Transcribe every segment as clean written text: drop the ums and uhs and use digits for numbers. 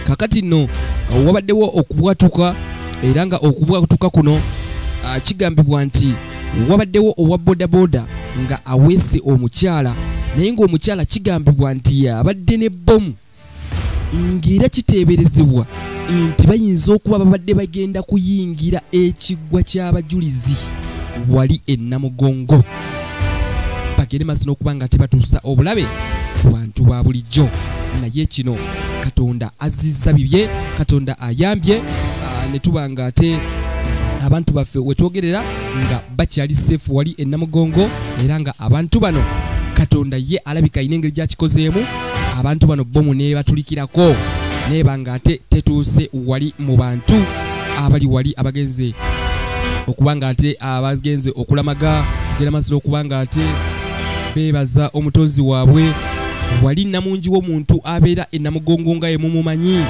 kakati nno wabaddewo okubwatuka era nga okubwatuka kuno kigambibwa nti wabaddewo owa bodaboda nga aweese omukyala naye ng'omukyala kigambibwa nti yabadde ne bbomu ng'era kiteeberezebwa nti bayinza okuba babadde bagenda kuyingira ekiggwa ky'abajulizi wali e Namugongo bagende maaso n'okuba nga tebatuusa obulabe ku bantu ba bulijjo naye kino Katonda azizza bibye Katonda ayambye ne tuba nga ate abantu baffe wetwogerera nga bakyali seefu wali e Namugongo era nga abantu bano Katonda ye alabika ina engeri gyakikozeemu abantu bano bomu ne batulikirako neba nga ate tetuuse wali mu bantu abali wali abagenze okuba nga ate abagenze okulamaga gera maaso n'okuba nga ate beebaza omutozi waabwe wali namungi w'omuntu abeera e Namugongo nga ye mumumanyi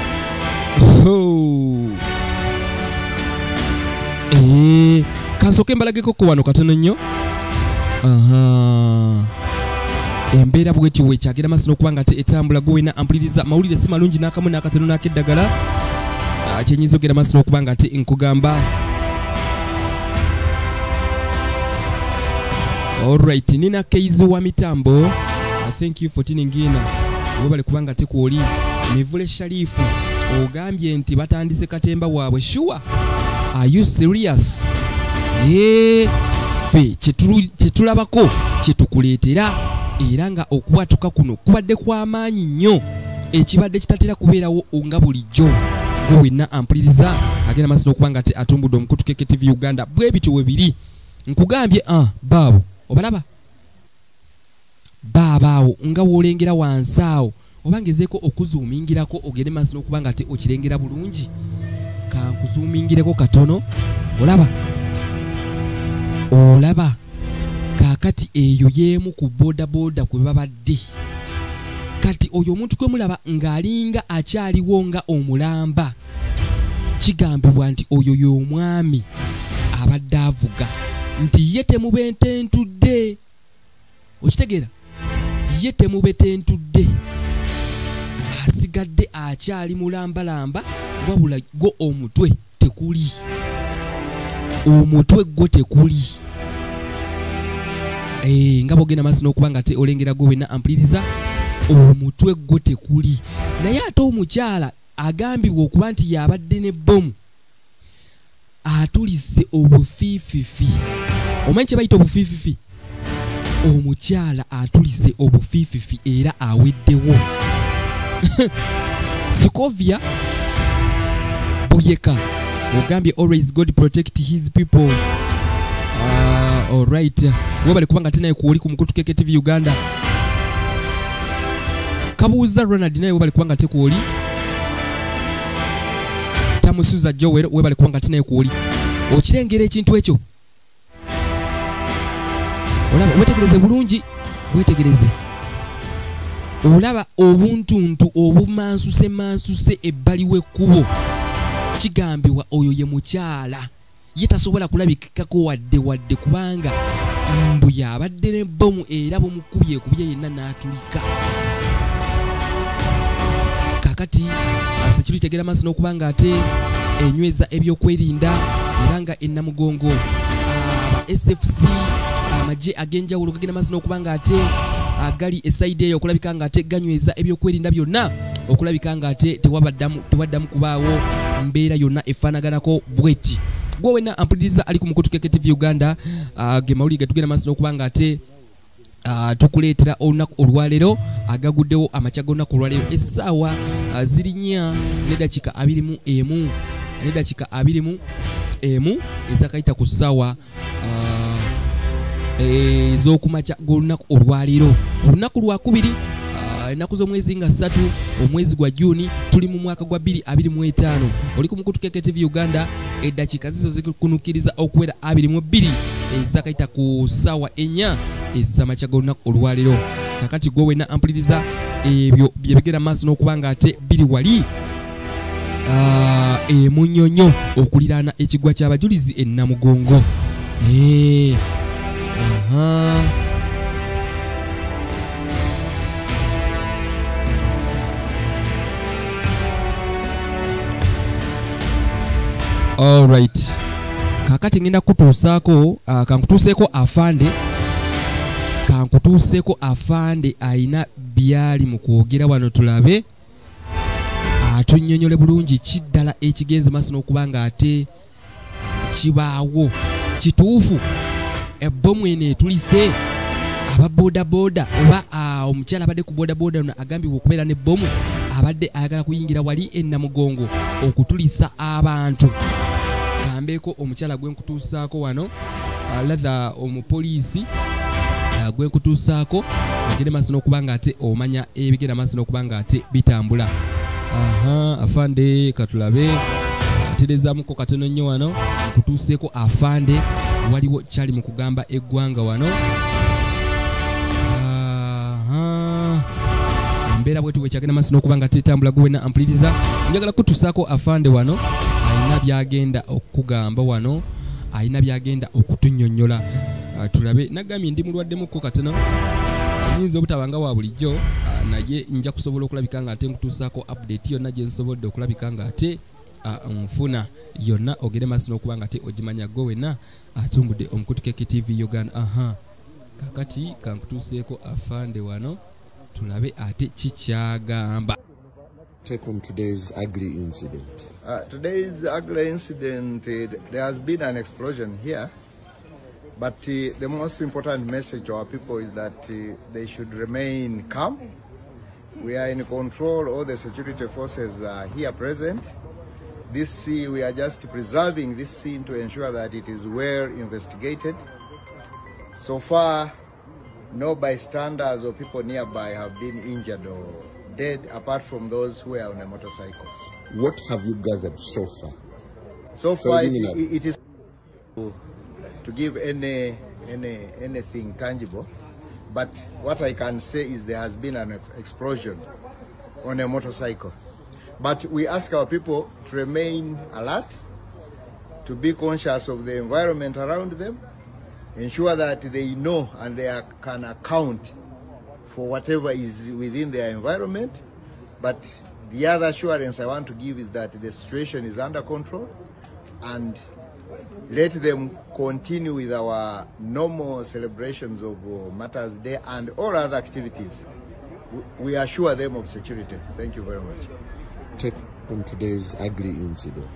kansooke mbalageko ku wano katono nnyo embeera bwetyo wekyagera maaso n'okuba nga ate etambula gwe wena ampuliriza mawulire si malungi n'akamu n'akatono n'akeddagala kyenyinza ogera maaso n'okuba nga ate nkugamba alright nina keizi wa mitambo thank you for tuning in webale kubanga ate kwoli Mivule Sharifu ogambye nti batandise katemba waabwe sure are you serious fe kyetulabako kyetukuleetera era nga okubwatuka kuno kubadde kw'amaanyi nnyo ekibadde kitatera kubeerawo nga bulijjo gwe wenna ampuliriza agenda maaso n'okuba nga ate atumbudde omukutu Keke TV Uganda bwe bityo webiri nkugambye baabo obalaba baabaawo nga woolengera wansi awo obangezeeko okuzuumingirako ogende maaso n'okuba nga ate okirengera bulungi kankuzuumingireko katono olaba kaakati eyo yeemu ku bodaboda kwe babadde kati oyo omuntu kwe mulaba ng'alinga akyaliwo nga omulamba kigambibwa nti oyo y'omwami abadde avuga nti ye temubetentudde okitegeera ye temubetentudde asigadde akyali mulambalamba wabula go omutwe tekuli nga bogenda maaso n'okuba nga ate olengera gwe wenna ampuliriza omutwe gwo tekuli naye ate omukyala agambibwa okuba nti yabadde ne bbomu atulise obufiififi omanyi kye bayita obufiififi omukyala atulise obufiififi era aweddewo Sikovia Boyeka ogambye always God protect his people alright webale kubanga tenaye kuoli ku mukutu Keke TV Uganda Kabuuza Ronald naye webale kubanga te kuoli Tamusuza Joel webale kubanga tenaye kuoli okirengera ekintu ekyo olaba wetegereze bulungi wetegereze olaba obuntuntu obumansuse ebbali w'ekkubo kigambibwa oyo ye mukyala ye tasobola kulabikako wadde kubanga mbu yabadde ne bbomu era bumukubye yenna n'atulika kakati security tegera maaso n'okuba nga ate enyweza ebyokwerinda era nga e Namugongo aba SFC amagye ag'enjawulo gagenda maaso n'okuba nga ate agali esaidi eyo okulabika nga ate ganyweza ebyokwerinda byonna okulabika nga ate tewaddamu kubaawo mbeera yonna efaanaganako bweti gwe wenna ampuliriza ali ku mukutu Keke TV Uganda ge mawulire gatugenda maaso n'okuba nga ate tukuleetera olunaku olwaleero agaguddewo amakya g'olunaku olwaleero essaawa ziri 4 n'eddakiika 21 ezakayita ku ssaawa ez'okumakya g'olunaku olwaleero olunaku lwakubiri ennaku z'omwezi nga 3 omwezi gwa Juni tuli mu mwaka gwa 2025 oli ku mukutu Keke TV Uganda eddakiika zizo zikunukiriza okuwera 22 ezakayita ku ssaawa 4 ez'amakya g'olunaku olwaleero kakati gwe wenna ampuliriza ebyo bye bigenda maaso n'okuba nga ate biri wali emunyonyo okuliraana ekiggwa ky'abajulizi e Namugongo Alright. Kakati ngenda kutuusaako kankutuuseeko afande ayina byali mu kwogera wano tulabe atunnyonnyole bulungi kiddala ekigenze maaso n'okuba nga ate kibaawo kituufu ebbomu eno etulise aba bodaboda oba omukyala abadde ku bodaboda ono agambibwa okubeera n'ebbomu abadde ayagala kuyingira wali ennamugongo okutulisa abantu. Kambeeko omukyala gwenkutuusaako wano latha omupoliisi gwenkutuusaako agende maaso n'okuba nga ate omanya ebigenda maaso n'okuba nga ate bitambula. Afande katulabe aterezaamuko katono nnyo wano nkutuuseeko afande waliwo kyali mu kugamba eggwanga wano. Embeera bwetu bwe kyagenda maaso n'okuba nga tetambula gwe wenna ampuliriza. Njagala kutuusaako afande wano ayina byagenda okugamba wano, ayina byagenda okutunnyonnyola. Tulabe nagambye ndi mulwaddemukko katono ayinza obutabanga wa bulijjo naye nja kusobola okulabika nga ate nkutuusaako update yonna gye nsobodde okulabika nga ate nfuna yonna ogere maaso n'okuba nga ate ogimanya gwe wenna atumbudde Omukutukeke TV Uganda. Kakati kankutuuseeko afande wano tulabe ate kikyagamba. Take on today's ugly incident. Today's ugly incident, there has been an explosion here, but the most important message to our people is that they should remain calm. We are in control, all the security forces are here present. We are just preserving this scene to ensure that it is well investigated. So far, no bystanders or people nearby have been injured or dead, apart from those who are on a motorcycle. What have you gathered so far? So far, it is to give anything tangible, but what I can say is there has been an explosion on a motorcycle. But we ask our people to remain alert, to be conscious of the environment around them, ensure that they know and they can account for whatever is within their environment. But the other assurance I want to give is that the situation is under control, and let them continue with our normal celebrations of Martyrs' Day and all other activities. We assure them of security. Thank you very much. Take on today's ugly incident.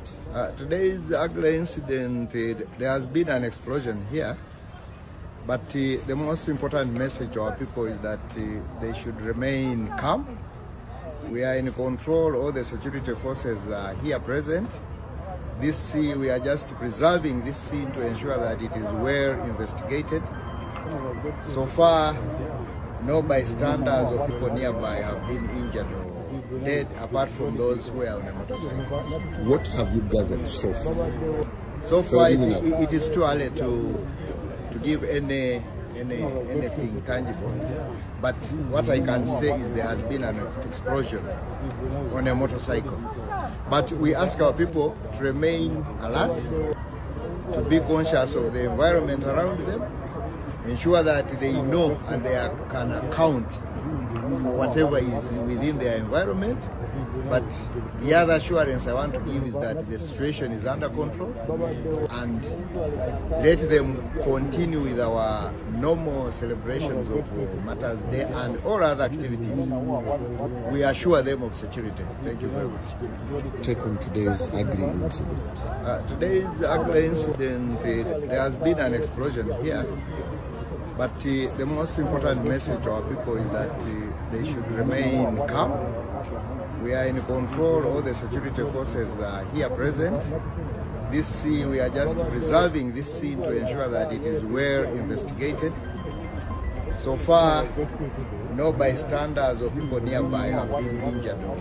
Today's ugly incident, there has been an explosion here, but the most important message to our people is that they should remain calm. We are in control, all the security forces are here present. We are just preserving this scene to ensure that it is well investigated. So far, no bystanders or people nearby have been injured or dead, apart from those who are on a motorcycle. What have you gathered so far? So far, it is too early to give anything tangible, but what I can say is there has been an explosion on a motorcycle. But we ask our people to remain alert, to be conscious of the environment around them, ensure that they know and they can account for whatever is within their environment. But the other assurance I want to give is that the situation is under control, and let them continue with our normal celebrations of Martyrs' Day and all other activities. We assure them of security. Thank you very much. Take on today's ugly incident. Today's ugly incident, there has been an explosion here, but the most important message to our people is that they should remain calm. We are in control, all the security forces are here present. We are just preserving this scene to ensure that it is well investigated. So far, no bystanders or people nearby have been injured or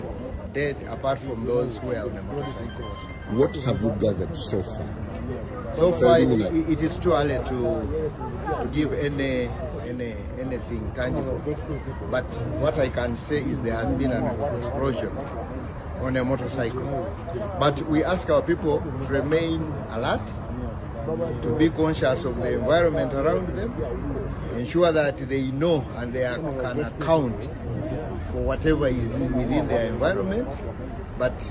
dead, apart from those who are on a motorcycle. What have you gathered so far? So far, it is too early to give anything tangible, but what I can say is there has been an explosion on a motorcycle. But we ask our people to remain alert, to be conscious of the environment around them, ensure that they know and they can account for whatever is within their environment. But